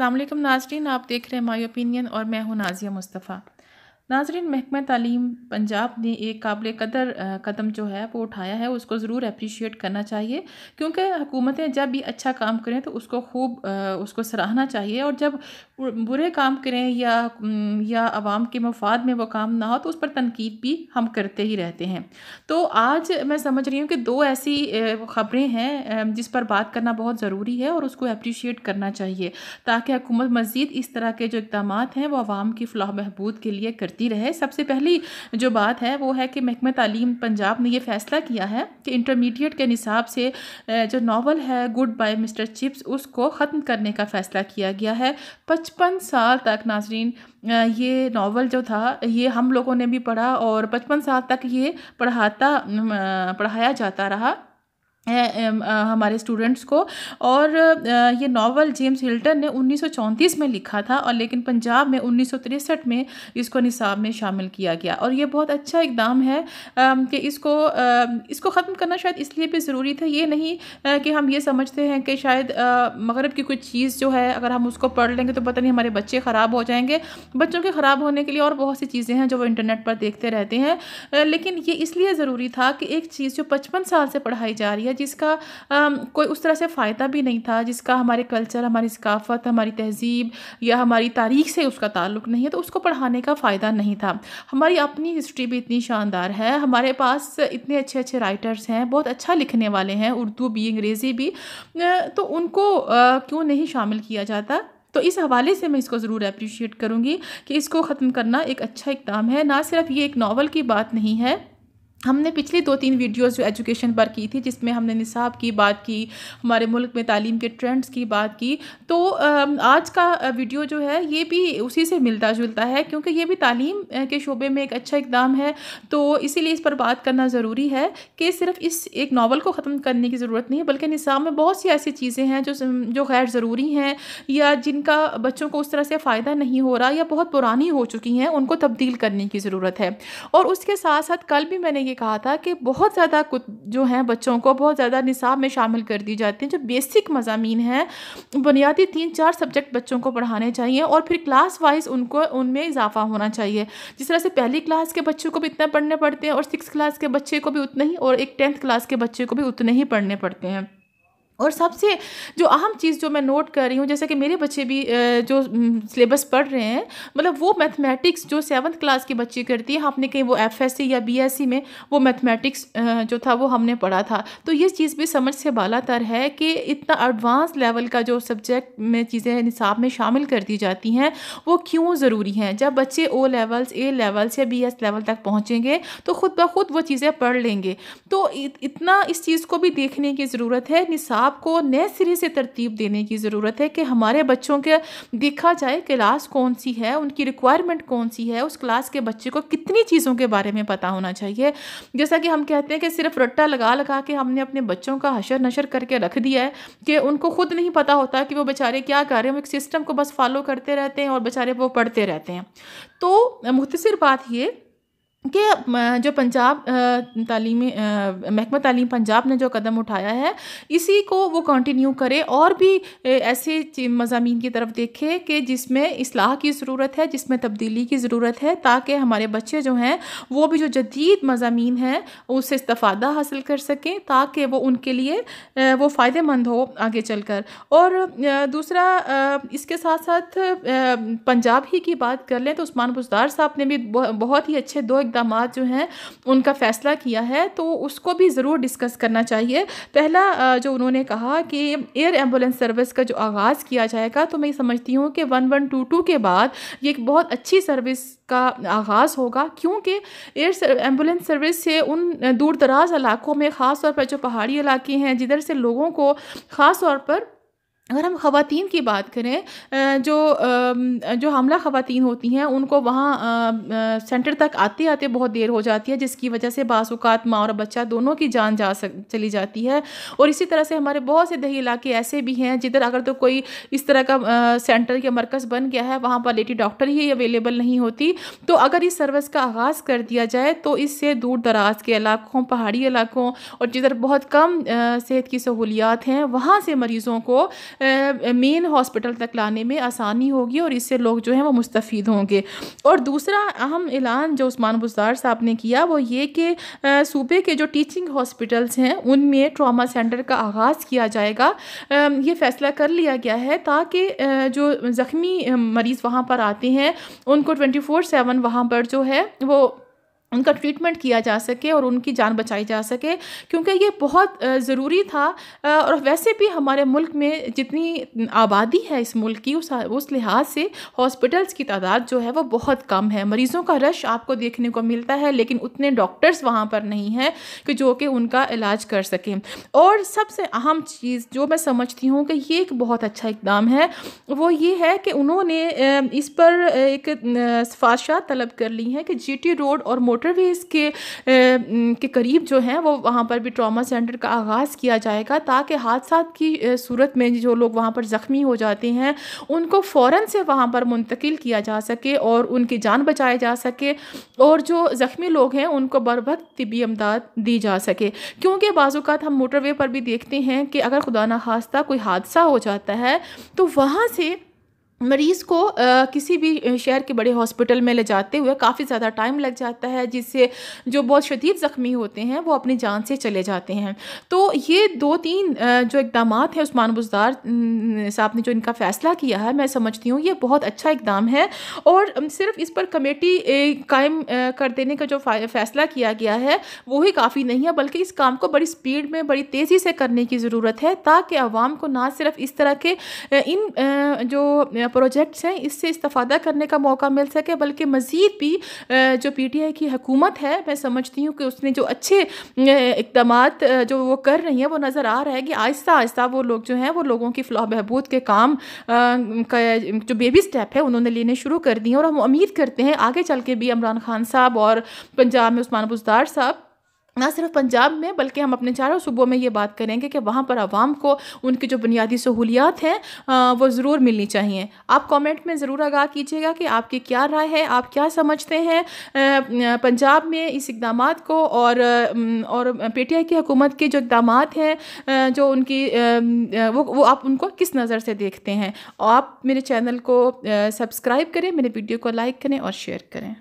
अस्सलाम वालेकुम नाज़रीन, आप देख रहे हैं माय ओपिनियन और मैं हूं नाज़िया मुस्तफ़ा। नाज़रीन, महकमा तालीम पंजाब ने एक काबिल कदर कदम जो है वो उठाया है, उसको ज़रूर अप्रिशिएट करना चाहिए। क्योंकि हुकूमतें जब भी अच्छा काम करें तो उसको खूब उसको सराहना चाहिए, और जब बुरे काम करें या आवाम के मफाद में वो काम ना हो तो उस पर तनकीद भी हम करते ही रहते हैं। तो आज मैं समझ रही हूँ कि दो ऐसी ख़बरें हैं जिस पर बात करना बहुत ज़रूरी है और उसको अप्रिशिएट करना चाहिए, ताकि हुकूमत मज़ीद इस तरह के जो इक़दामात हैं वो आवाम की फ़लाह बहबूद के लिए करती रहे। सबसे पहली जो बात है वो है कि महकमा तालीम पंजाब ने ये फ़ैसला किया है कि इंटरमीडिएट के निसाब से जो नावल है गुड बाय मिस्टर चिप्स, उसको ख़त्म करने का फ़ैसला किया गया है। 55 साल तक नाज़रीन ये नावल जो था ये हम लोगों ने भी पढ़ा और 55 साल तक ये पढ़ाया जाता रहा हमारे स्टूडेंट्स को। और ये नावल जेम्स हिल्टन ने 1934 में लिखा था, और लेकिन पंजाब में 1963 में इसको निसाब में शामिल किया गया। और ये बहुत अच्छा इक़दाम है कि इसको ख़त्म करना शायद इसलिए भी ज़रूरी था। ये नहीं कि हम ये समझते हैं कि शायद मग़रिब की कोई चीज़ जो है अगर हम उसको पढ़ लेंगे तो पता नहीं हमारे बच्चे ख़राब हो जाएंगे। बच्चों के ख़राब होने के लिए और बहुत सी चीज़ें हैं जो वो इंटरनेट पर देखते रहते हैं, लेकिन ये इसलिए ज़रूरी था कि एक चीज़ जो 55 साल से पढ़ाई जा रही है, जिसका कोई उस तरह से फ़ायदा भी नहीं था, जिसका हमारे कल्चर, हमारी सकाफ़त, हमारी तहज़ीब या हमारी तारीख़ से उसका ताल्लुक़ नहीं है, तो उसको पढ़ाने का फ़ायदा नहीं था। हमारी अपनी हिस्ट्री भी इतनी शानदार है, हमारे पास इतने अच्छे अच्छे राइटर्स हैं, बहुत अच्छा लिखने वाले हैं, उर्दू भी अंग्रेज़ी भी, तो उनको क्यों नहीं शामिल किया जाता। तो इस हवाले से मैं इसको ज़रूर अप्रिशिएट करूँगी कि इसको ख़त्म करना एक अच्छा इक़दाम है। ना सिर्फ ये एक नावल की बात नहीं है, हमने पिछली 2-3 वीडियोज़ जो एजुकेशन पर की थी, जिसमें हमने निसाब की बात की, हमारे मुल्क में तालीम के ट्रेंड्स की बात की, तो आज का वीडियो जो है ये भी उसी से मिलता जुलता है, क्योंकि ये भी तालीम के शोबे में एक अच्छा इक़दाम है। तो इसीलिए इस पर बात करना ज़रूरी है कि सिर्फ इस एक नावल को ख़त्म करने की ज़रूरत नहीं है, बल्कि निसाब में बहुत सी ऐसी चीज़ें हैं जो गैर ज़रूरी हैं या जिनका बच्चों को उस तरह से फ़ायदा नहीं हो रहा या बहुत पुरानी हो चुकी हैं, उनको तब्दील करने की ज़रूरत है। और उसके साथ साथ कल भी मैंने कहा था कि बहुत ज़्यादा कुछ जो हैं बच्चों को बहुत ज़्यादा निसाब में शामिल कर दी जाती हैं। जो बेसिक मज़ामीन हैं, बुनियादी 3-4 सब्जेक्ट बच्चों को पढ़ाने चाहिए और फिर क्लास वाइज उनमें इजाफा होना चाहिए। जिस तरह से पहली क्लास के बच्चों को भी इतना पढ़ने पड़ते हैं और 6th क्लास के बच्चे को भी उतना ही, और एक 10th क्लास के बच्चे को भी उतने ही पढ़ने पड़ते हैं। और सबसे जो अहम चीज़ जो मैं नोट कर रही हूँ, जैसे कि मेरे बच्चे भी जो सिलेबस पढ़ रहे हैं, मतलब वो मैथमेटिक्स जो 7th क्लास की बच्ची करती है, आपने कहीं वो FSC या BSc में वो मैथमेटिक्स जो था वो हमने पढ़ा था। तो ये चीज़ भी समझ से बालातर है कि इतना एडवांस लेवल का जो सब्जेक्ट में चीज़ें निसाब में शामिल कर दी जाती हैं वो क्यों ज़रूरी हैं। जब बच्चे O लेवल्स, A लेवल्स या BS लेवल तक पहुँचेंगे तो ख़ुद ब खुद वो चीज़ें पढ़ लेंगे। तो इतना इस चीज़ को भी देखने की ज़रूरत है। निसाब को नए सिरे से तरतीब देने की ज़रूरत है कि हमारे बच्चों के देखा जाए क्लास कौन सी है, उनकी रिक्वायरमेंट कौन सी है, उस क्लास के बच्चे को कितनी चीज़ों के बारे में पता होना चाहिए। जैसा कि हम कहते हैं कि सिर्फ रट्टा लगा लगा के हमने अपने बच्चों का हशर नशर करके रख दिया है कि उनको खुद नहीं पता होता कि वो बेचारे क्या कर रहे हैं, वो एक सिस्टम को बस फॉलो करते रहते हैं और बेचारे वो पढ़ते रहते हैं। तो मुख्तसर बात ये कि जो पंजाब महकमा तालीम पंजाब ने जो कदम उठाया है, इसी को वो कंटिन्यू करे और भी ऐसे मज़ामीन की तरफ देखे कि जिसमें इस्लाह की ज़रूरत है, जिसमें तब्दीली की ज़रूरत है, ताकि हमारे बच्चे जो हैं वो भी जो जदीद मज़ामीन हैं उससे इस्तिफ़ादा हासिल कर सकें, ताकि वो उनके लिए वो फ़ायदेमंद हो आगे चलकर। और दूसरा, इसके साथ साथ पंजाब ही की बात कर लें तो उस्मान बुज़दार साहब ने भी बहुत ही अच्छे 2 इक़दामात जो हैं उनका फ़ैसला किया है, तो उसको भी ज़रूर डिस्कस करना चाहिए। पहला जो उन्होंने कहा कि एयर एम्बुलेंस सर्विस का जो आगाज़ किया जाएगा, तो मैं समझती हूँ कि 1122 के बाद ये एक बहुत अच्छी सर्विस का आगाज़ होगा, क्योंकि एयर एम्बुलेंस सर्विस से उन दूर दराज इलाकों में, ख़ास तौर पर जो पहाड़ी इलाके हैं जिधर से लोगों को, ख़ास तौर पर अगर हम ख़वातीन की बात करें, जो हामला ख़वातीन होती हैं उनको वहाँ सेंटर तक आते आते बहुत देर हो जाती है, जिसकी वजह से बाज़ औक़ात माँ और बच्चा दोनों की जान चली जाती है। और इसी तरह से हमारे बहुत से दही इलाके ऐसे भी हैं जिधर अगर तो कोई इस तरह का सेंटर या मरकज़ बन गया है, वहाँ पर लेडी डॉक्टर ही अवेलेबल नहीं होती। तो अगर इस सर्विस का आगाज़ कर दिया जाए तो इससे दूर दराज के इलाकों, पहाड़ी इलाकों और जिधर बहुत कम सेहत की सहूलियात हैं, वहाँ से मरीज़ों को मेन हॉस्पिटल तक लाने में आसानी होगी और इससे लोग जो हैं वो मुस्तफ़ीद होंगे। और दूसरा अहम ऐलान जो उस्मान बुज़दार साहब ने किया वो ये कि सूबे के जो टीचिंग हॉस्पिटल्स हैं उनमें ट्रॉमा सेंटर का आगाज़ किया जाएगा। ये फ़ैसला कर लिया गया है ताकि जो ज़ख्मी मरीज़ वहाँ पर आते हैं उनको 24/7 वहाँ पर जो है वो उनका ट्रीटमेंट किया जा सके और उनकी जान बचाई जा सके, क्योंकि ये बहुत ज़रूरी था। और वैसे भी हमारे मुल्क में जितनी आबादी है इस मुल्क की उस लिहाज से हॉस्पिटल्स की तादाद जो है वो बहुत कम है। मरीज़ों का रश आपको देखने को मिलता है लेकिन उतने डॉक्टर्स वहाँ पर नहीं हैं कि जो कि उनका इलाज कर सकें। और सबसे अहम चीज़ जो मैं समझती हूँ कि ये एक बहुत अच्छा इक़दाम है वो ये है कि उन्होंने इस पर एक सिफ़ारिशात तलब कर ली हैं कि GT रोड और मोटरवेज़ के करीब जो हैं वो वहाँ पर भी ट्रॉमा सेंटर का आगाज़ किया जाएगा ताकि हादसात की सूरत में जो लोग वहाँ पर ज़ख्मी हो जाते हैं उनको फ़ौरन से वहाँ पर मुंतकिल किया जा सके और उनकी जान बचाई जा सके और जो ज़ख्मी लोग हैं उनको बर वक्त तिब्बी इमदाद दी जा सके। क्योंकि बाज़ औक़ात हम मोटरवे पर भी देखते हैं कि अगर खुदा न खास्ता कोई हादसा हो जाता है तो वहाँ से मरीज़ को किसी भी शहर के बड़े हॉस्पिटल में ले जाते हुए काफ़ी ज़्यादा टाइम लग जाता है, जिससे जो बहुत शदीद ज़ख्मी होते हैं वो अपनी जान से चले जाते हैं। तो ये 2-3 जो इक़दामात हैं उस्मान बुज़दार साहब ने जो इनका फ़ैसला किया है मैं समझती हूँ ये बहुत अच्छा इक़दाम है। और सिर्फ इस पर कमेटी कायम कर देने का जो फ़ैसला किया गया है वो ही काफ़ी नहीं है, बल्कि इस काम को बड़ी स्पीड में बड़ी तेज़ी से करने की ज़रूरत है ताकि आवाम को ना सिर्फ इस तरह के इन जो प्रोजेक्ट्स हैं इससे इस्तेफ़ादा करने का मौका मिल सके, बल्कि मज़ीद भी जो PTI की हुकूमत है मैं समझती हूँ कि उसने जो अच्छे इक़दामात जो वो कर रही हैं वो नज़र आ रहा है कि आहिस्ता आहिस्ता वो लोग जो हैं वो लोगों की फ़लाह बहबूद के काम का जो बेबी स्टेप है उन्होंने लेने शुरू कर दिए। और हम उम्मीद करते हैं आगे चल के भी इमरान खान साहब और पंजाब में उस्मान बुज़दार साहब ना सिर्फ पंजाब में बल्कि हम अपने चारों सूबों में ये बात करेंगे कि वहाँ पर आवाम को उनकी जो बुनियादी सहूलियात हैं वो ज़रूर मिलनी चाहिए। आप कमेंट में ज़रूर आगाह कीजिएगा कि आपकी क्या राय है, आप क्या समझते हैं पंजाब में इस इक़दामात को और PTI की हुकूमत के जो इक़दामात हैं जो उनकी वो आप उनको किस नज़र से देखते हैं। आप मेरे चैनल को सब्सक्राइब करें, मेरे वीडियो को लाइक करें और शेयर करें।